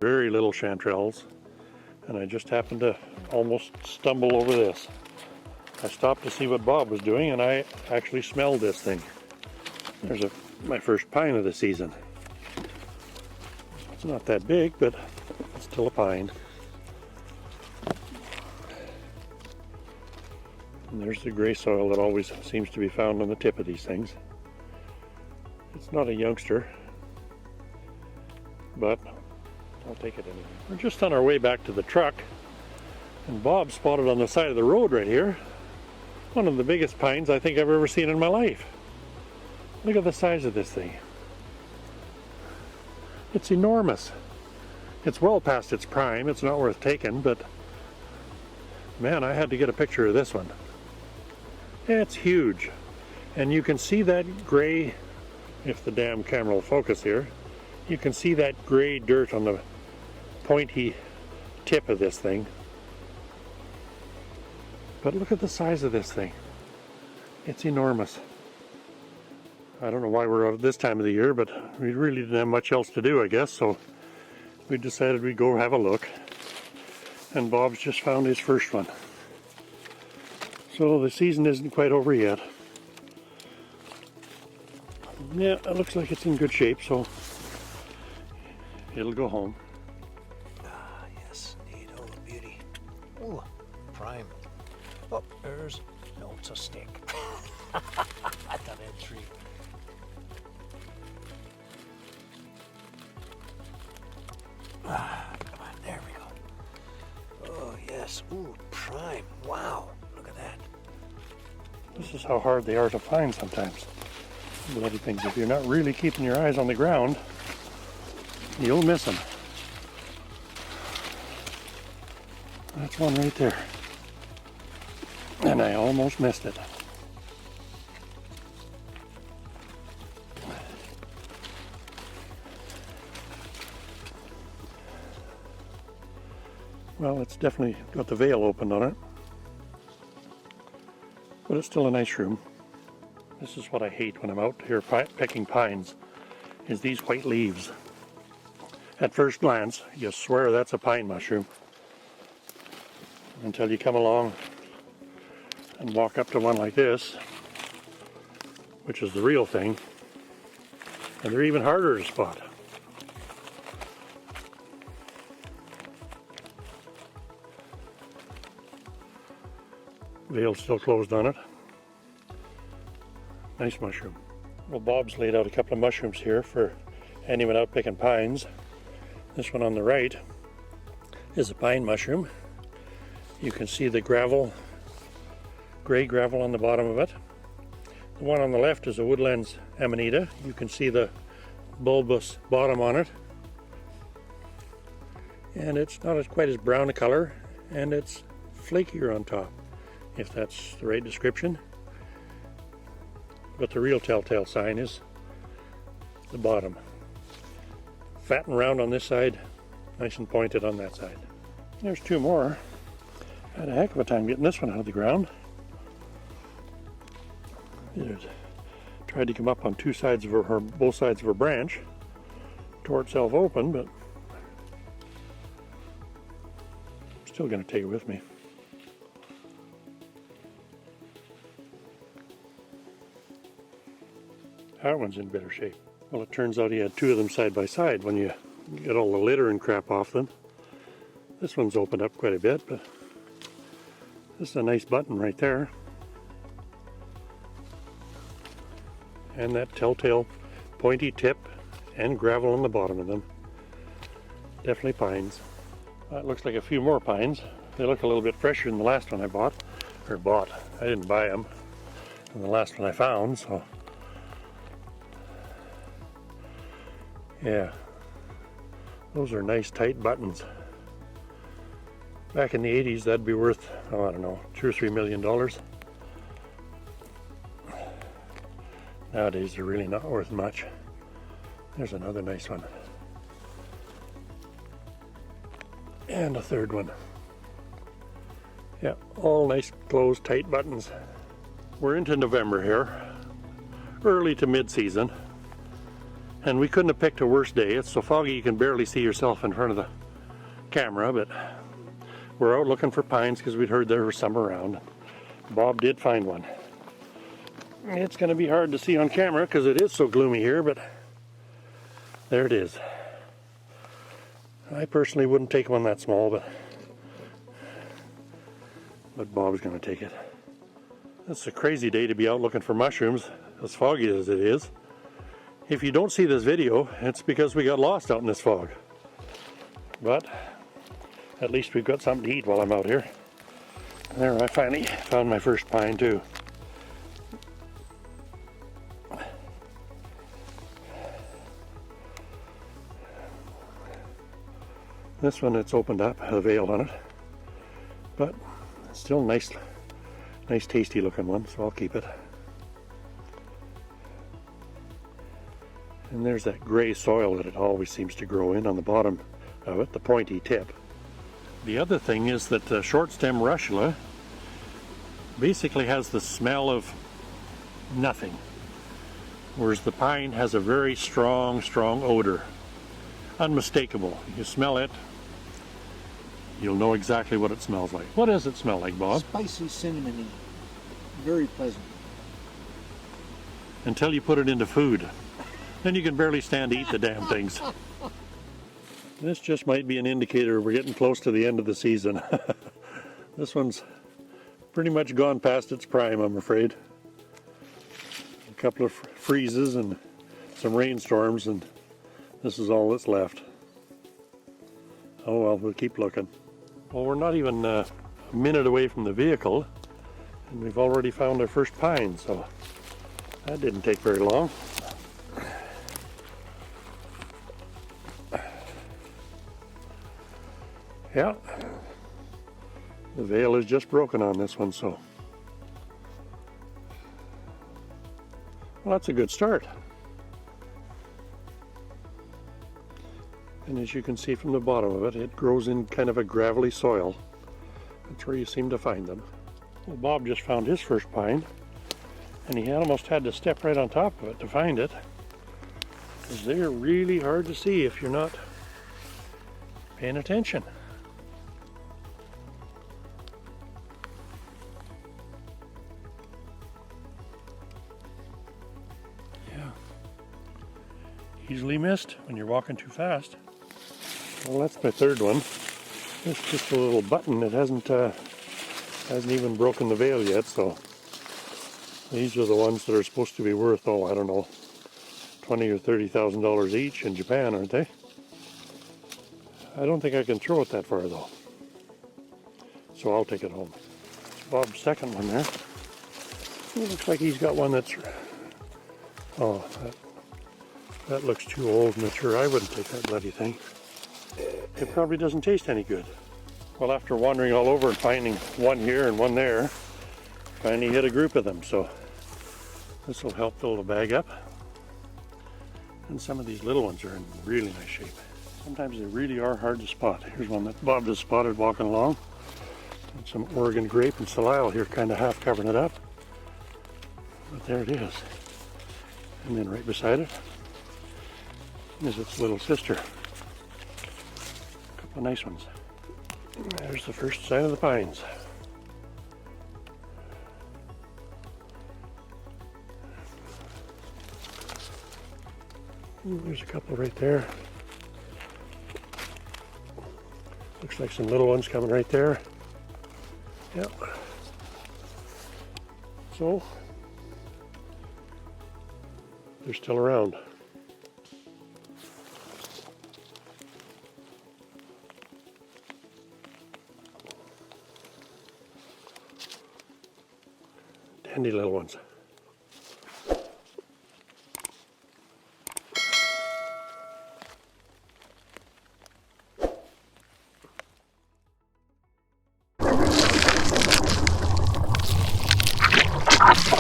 very little chanterelles, and I just happened to almost stumble over this. I stopped to see what Bob was doing, and I actually smelled this thing. There's my first pine of the season. It's not that big, but it's still a pine. And there's the gray soil that always seems to be found on the tip of these things. It's not a youngster, but I'll take it anyway. We're just on our way back to the truck, and Bob spotted on the side of the road right here one of the biggest pines I think I've ever seen in my life. Look at the size of this thing. It's enormous. It's well past its prime. It's not worth taking, but man, I had to get a picture of this one. It's huge, and you can see that gray, if the damn camera will focus here, you can see that gray dirt on the pointy tip of this thing. But look at the size of this thing. It's enormous. I don't know why we're out this time of the year, but we really didn't have much else to do, I guess, so we decided we'd go have a look. And Bob's just found his first one. So the season isn't quite over yet. Yeah, it looks like it's in good shape, so it'll go home. Ah, yes, indeed. Oh, beauty. Oh, prime. Oh, no, it's a stick. I thought I had 3. Ah, come on, there we go. Oh, yes. Ooh, prime. Wow, look at that. This is how hard they are to find sometimes. Bloody things. If you're not really keeping your eyes on the ground, you'll miss them. That's one right there. And I almost missed it. Well, it's definitely got the veil opened on it. But it's still a nice room. This is what I hate when I'm out here picking pines, is these white leaves. At first glance, you swear that's a pine mushroom, until you come along and walk up to one like this, which is the real thing, and they're even harder to spot. Veil's still closed on it. Nice mushroom. Well, Bob's laid out a couple of mushrooms here for anyone out picking pines. This one on the right is a pine mushroom. You can see the gravel, gray gravel on the bottom of it. The one on the left is a woodlands amanita. You can see the bulbous bottom on it. And it's not quite as brown a color, and it's flakier on top, if that's the right description. But the real telltale sign is the bottom. Fat and round on this side, nice and pointed on that side. There's 2 more. Had a heck of a time getting this one out of the ground. It tried to come up on 2 sides of her, both sides of her branch. Tore itself open, but I'm still going to take it with me. That one's in better shape. Well, it turns out he had 2 of them side by side when you get all the litter and crap off them. This one's opened up quite a bit, but this is a nice button right there. And that telltale pointy tip and gravel on the bottom of them. Definitely pines. That looks like a few more pines. They look a little bit fresher than the last one I bought. I didn't buy them. And the last one I found, so. Yeah, those are nice tight buttons. Back in the 80s, that'd be worth, oh, I don't know, $2 or $3 million. Nowadays, they're really not worth much. There's another nice one. And a third one. Yeah, all nice closed, tight buttons. We're into November here, early to mid-season. And we couldn't have picked a worse day. It's so foggy you can barely see yourself in front of the camera, but we're out looking for pines because we'd heard there were some around. Bob did find one. It's going to be hard to see on camera because it is so gloomy here, but there it is. I personally wouldn't take one that small, but Bob's going to take it. It's a crazy day to be out looking for mushrooms, as foggy as it is. If you don't see this video, it's because we got lost out in this fog. But at least we've got something to eat while I'm out here. There, I finally found my first pine too. This one, it's opened up, had a veil on it. But it's still nice tasty looking one, so I'll keep it. And there's that gray soil that it always seems to grow in on the bottom of it, the pointy tip. The other thing is that the short stem russula basically has the smell of nothing, whereas the pine has a very strong odor. Unmistakable. You smell it, you'll know exactly what it smells like. What does it smell like, Bob? Spicy, cinnamony, very pleasant. Until you put it into food. Then you can barely stand to eat the damn things. This just might be an indicator we're getting close to the end of the season. This one's pretty much gone past its prime, I'm afraid. A couple of freezes and some rainstorms, and this is all that's left. Oh well, we'll keep looking. Well, we're not even a minute away from the vehicle, and we've already found our first pine, so that didn't take very long. Yeah, the veil is just broken on this one, so well, that's a good start. And as you can see from the bottom of it, it grows in kind of a gravelly soil. That's where you seem to find them. Well, Bob just found his first pine, and he almost had to step right on top of it to find it, because they're really hard to see if you're not paying attention. Easily missed when you're walking too fast. Well, that's my third one. It's just a little button. It hasn't even broken the veil yet, so these are the ones that are supposed to be worth, oh, I don't know, $20,000 or $30,000 each in Japan, aren't they? I don't think I can throw it that far though, so I'll take it home. It's Bob's second one there. It looks like he's got one that's, oh, that looks too old and mature. I wouldn't take that bloody thing. It probably doesn't taste any good. Well, after wandering all over and finding one here and one there, finally hit a group of them, so this will help fill the bag up. And some of these little ones are in really nice shape. Sometimes they really are hard to spot. Here's one that Bob just spotted walking along. And some Oregon grape and salal here kind of half covering it up. But there it is. And then right beside it is its little sister. A couple of nice ones. There's the first sign of the pines. There's a couple right there. Looks like some little ones coming right there. Yep. So, they're still around. Handy little ones.